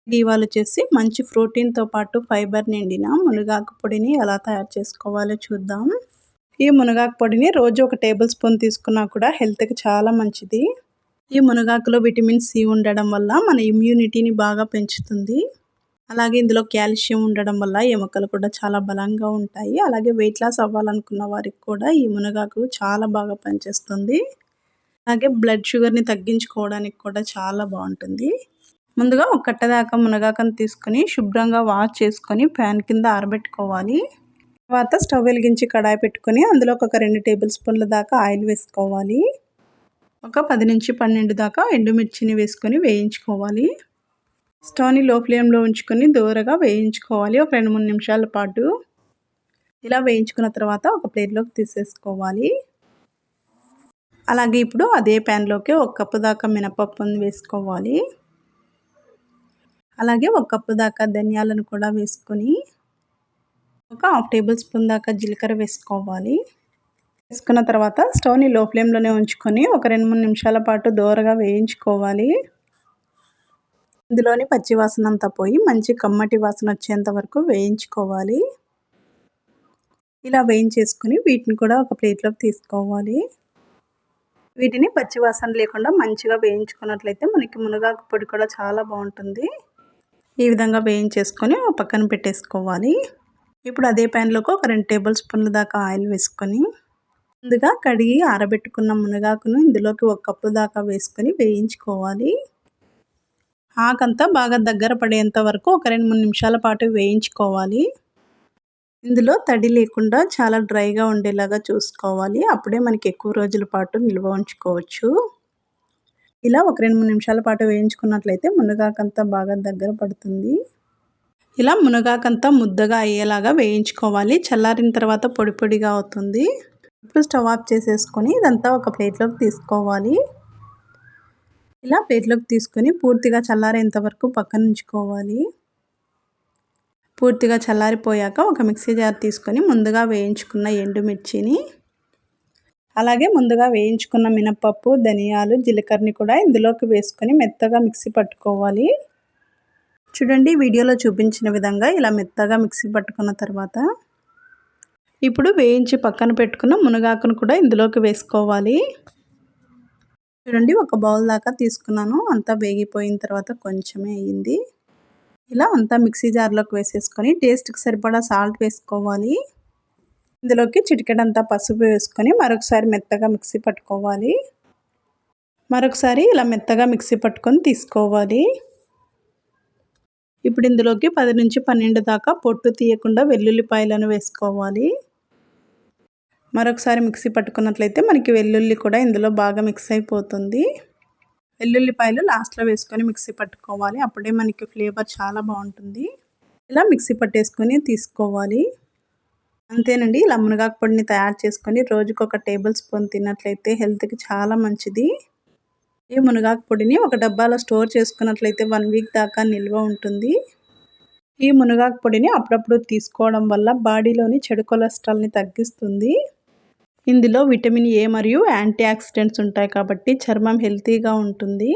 ఇవాళ వచ్చేసి మంచి ప్రోటీన్‌తో పాటు ఫైబర్ నిండిన మునగాకు పొడిని ఎలా తయారు చేసుకోవాలో చూద్దాం. ఈ మునగాకు పొడిని రోజు ఒక టేబుల్ స్పూన్ తీసుకున్నా కూడా హెల్త్‌కి చాలా మంచిది. ఈ మునగాకులో విటమిన్ సి ఉండడం వల్ల మన ఇమ్యూనిటీని బాగా పెంచుతుంది. అలాగే ఇందులో కాల్షియం ఉండడం వల్ల ఎముకలు కూడా చాలా బలంగా ఉంటాయి. అలాగే వెయిట్ లాస్ అవ్వాలనుకున్న వారికి కూడా ఈ మునగాకు చాలా బాగా పనిచేస్తుంది. అలాగే బ్లడ్ షుగర్‌ని తగ్గించుకోవడానికి కూడా చాలా బాగుంటుంది. ముందుగా ఒక కట్ట దాకా మునగాకును తీసుకొని శుభ్రంగా వాష్ చేసుకొని ఫ్యాన్ కింద ఆరబెట్టుకోవాలి. తర్వాత స్టవ్ వెలిగించి కడాయి పెట్టుకొని అందులో ఒక 2 టేబుల్ స్పూన్ల దాకా ఆయిల్ వేసుకోవాలి. ఒక 10 నుంచి 12 దాకా ఎండుమిర్చిని వేసుకొని వేయించుకోవాలి. స్టవ్ని లో ఫ్లేమ్లో ఉంచుకొని దూరగా వేయించుకోవాలి ఒక 2-3 నిమిషాల పాటు. ఇలా వేయించుకున్న తర్వాత ఒక ప్లేట్లోకి తీసేసుకోవాలి. అలాగే ఇప్పుడు అదే ప్యాన్లోకి ఒక కప్పు దాకా మినపప్పును వేసుకోవాలి. అలాగే ఒక కప్పు దాకా ధనియాలను కూడా వేసుకొని ఒక 1/2 టేబుల్ స్పూన్ దాకా జీలకర్ర వేసుకోవాలి. వేసుకున్న తర్వాత స్టవ్ని లో ఫ్లేమ్లోనే ఉంచుకొని ఒక 2-3 నిమిషాల పాటు దోరగా వేయించుకోవాలి. ఇందులోని పచ్చి వాసన అంతా పోయి మంచి కమ్మటి వాసన వచ్చేంత వరకు వేయించుకోవాలి. ఇలా వేయించేసుకొని వీటిని కూడా ఒక ప్లేట్లోకి తీసుకోవాలి. వీటిని పచ్చి వాసన లేకుండా మంచిగా వేయించుకున్నట్లయితే మనకి మునగాకు పొడి కూడా చాలా బాగుంటుంది. ఈ విధంగా వేయించేసుకొని ఒక పక్కన పెట్టేసుకోవాలి. ఇప్పుడు అదే ప్యాన్లోకి ఒక 2 టేబుల్ స్పూన్ల దాకా ఆయిల్ వేసుకొని ముందుగా కడిగి ఆరబెట్టుకున్న మునగాకును ఇందులోకి ఒక కప్పు దాకా వేసుకొని వేయించుకోవాలి. ఆకంతా బాగా దగ్గర పడేంత వరకు ఒక 2-3 నిమిషాల పాటు వేయించుకోవాలి. ఇందులో తడి లేకుండా చాలా డ్రైగా ఉండేలాగా చూసుకోవాలి. అప్పుడే మనకి ఎక్కువ రోజుల పాటు నిల్వ ఉంచుకోవచ్చు. ఇలా ఒక 2-3 నిమిషాల పాటు వేయించుకున్నట్లయితే మునగాకంతా బాగా దగ్గర పడుతుంది. ఇలా మునగాకంతా ముద్దగా అయ్యేలాగా వేయించుకోవాలి. చల్లారిన తర్వాత పొడి పొడిగా అవుతుంది. ఇప్పుడు స్టవ్ ఆఫ్ చేసేసుకొని ఇదంతా ఒక ప్లేట్లోకి తీసుకోవాలి. ఇలా ప్లేట్లోకి తీసుకొని పూర్తిగా చల్లారేంత వరకు పక్కన ఉంచుకోవాలి. పూర్తిగా చల్లారిపోయాక ఒక మిక్సీ జార్ తీసుకొని ముందుగా వేయించుకున్న ఎండుమిర్చిని అలాగే ముందుగా వేయించుకున్న మినపప్పు, ధనియాలు, జీలకర్రని కూడా ఇందులోకి వేసుకొని మెత్తగా మిక్సీ పట్టుకోవాలి. చూడండి వీడియోలో చూపించిన విధంగా ఇలా మెత్తగా మిక్సీ పట్టుకున్న తర్వాత ఇప్పుడు వేయించి పక్కన పెట్టుకున్న మునగాకును కూడా ఇందులోకి వేసుకోవాలి. చూడండి ఒక బౌల్ దాకా తీసుకున్నాను. అంతా వేగిపోయిన తర్వాత కొంచెమే అయ్యింది. ఇలా అంతా మిక్సీ జార్లోకి వేసేసుకొని టేస్ట్కి సరిపడా సాల్ట్ వేసుకోవాలి. ఇందులోకి చిటికెడంతా పసుపు వేసుకొని మరొకసారి మెత్తగా మిక్సీ పట్టుకోవాలి. మరొకసారి ఇలా మెత్తగా మిక్సీ పట్టుకొని తీసుకోవాలి. ఇప్పుడు ఇందులోకి 10 నుంచి 12 దాకా పొట్టు తీయకుండా వెల్లుల్లిపాయలను వేసుకోవాలి. మరొకసారి మిక్సీ పట్టుకున్నట్లయితే మనకి వెల్లుల్లి కూడా ఇందులో బాగా మిక్స్ అయిపోతుంది. వెల్లుల్లిపాయలు లాస్ట్లో వేసుకొని మిక్సీ పట్టుకోవాలి. అప్పుడే మనకి ఫ్లేవర్ చాలా బాగుంటుంది. ఇలా మిక్సీ పట్టేసుకొని తీసుకోవాలి. అంతేనండి. ఇలా మునగాకు పొడిని తయారు చేసుకొని రోజుకు ఒక టేబుల్ స్పూన్ తిన్నట్లయితే హెల్త్‌కి చాలా మంచిది. ఈ మునగాకు పొడిని ఒక డబ్బాలో స్టోర్ చేసుకున్నట్లయితే 1 వీక్ దాకా నిల్వ ఉంటుంది. ఈ మునగాకు పొడిని అప్పుడప్పుడు తీసుకోవడం వల్ల బాడీలోని చెడు కొలెస్ట్రాల్ని తగ్గిస్తుంది. ఇందులో విటమిన్ ఏ మరియు యాంటీ ఆక్సిడెంట్స్ ఉంటాయి కాబట్టి చర్మం హెల్తీగా ఉంటుంది.